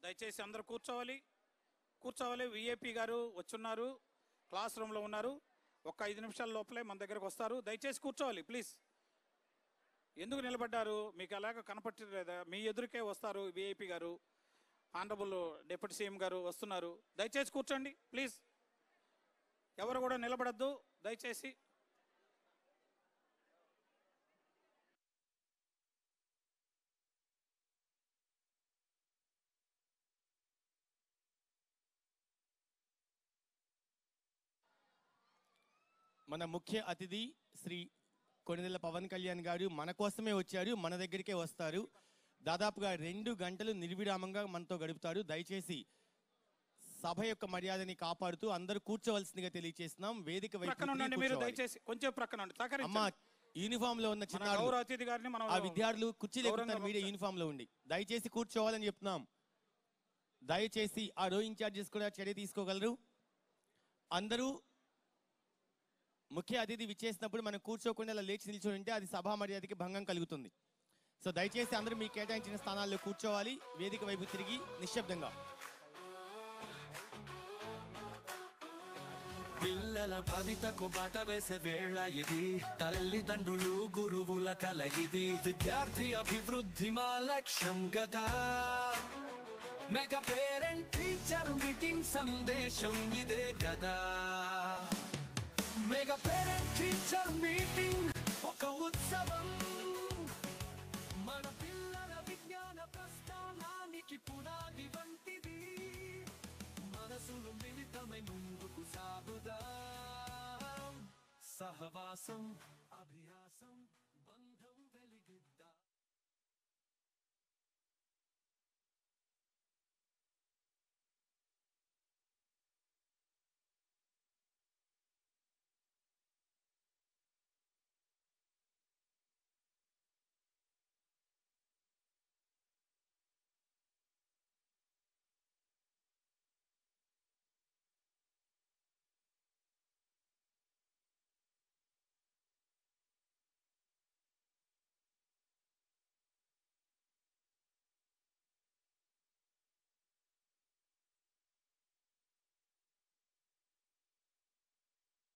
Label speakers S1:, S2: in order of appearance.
S1: దయచేసి అందరూ కూర్చోవాలి. విఐపి గారు వచ్చున్నారు, క్లాస్ రూమ్లో ఉన్నారు. ఒక 5 నిమిషాల లోపలే మన దగ్గరకు వస్తారు. దయచేసి కూర్చోవాలి ప్లీజ్. ఎందుకు నిలబడ్డారు? మీకు అలాగ కనపట్టలేదా? మీ ఎదురుకే వస్తారు విఐపి గారు, ఆనరబుల్ డిప్యూటీ సీఎం గారు వస్తున్నారు. దయచేసి కూర్చోండి ప్లీజ్. ఎవరు కూడా నిలబడద్దు దయచేసి.
S2: మన ముఖ్య అతిథి శ్రీ కొణిదెల పవన్ కళ్యాణ్ గారు మన కోసమే వచ్చారు, మన దగ్గరికే వస్తారు. దాదాపుగా 2 గంటలు నిర్విరామంగా మనతో గడుపుతారు. దయచేసి సభ యొక్క మర్యాదని కాపాడుతూ అందరూ కూర్చోవలసిందిగా తెలియజేస్తున్నాం. వేదిక అమ్మా యూనిఫామ్ లో ఉన్న చిన్న ఆ విద్యార్థులు కుర్చీలు ఎక్కుతారు, మీడియా యూనిఫామ్ లో ఉండి దయచేసి కూర్చోవాలని చెప్తున్నాం. దయచేసి ఆ రో ఇన్ఛార్జెస్ కూడా చర్య తీసుకోగలరు. అందరూ ముఖ్య అతిథి విచ్చేసినప్పుడు మనం కూర్చోకుండా లేచి నిల్చొని ఉంటే అది సభా మర్యాదకి భంగం కలుగుతుంది. సో దయచేసి అందరూ మీ కేటాయించిన స్థానాల్లో కూర్చోవాలి. వేదిక వైపు తిరిగి నిశ్శబ్దంగా.
S3: పిల్లల భవితకు బాట వేసే వేళ ఇది, తల్లిదండ్రులు గురువుల కల ఇది, విద్యార్థి అభివృద్ధి మా లక్ష్యం గదా. మెగా పేరెంట్ టీచర్ మీటింగ్ సందేశం ఇదే గదా. మెగా పేరెంట్ టీచర్ మీటింగ్ ఒక ఉత్సవం, మన పిల్లల విజ్ఞాన ప్రస్థానానికి పునాది వంటిది. మనసులు మిళితమై ముందుకు సాగుదాం, సహవాసం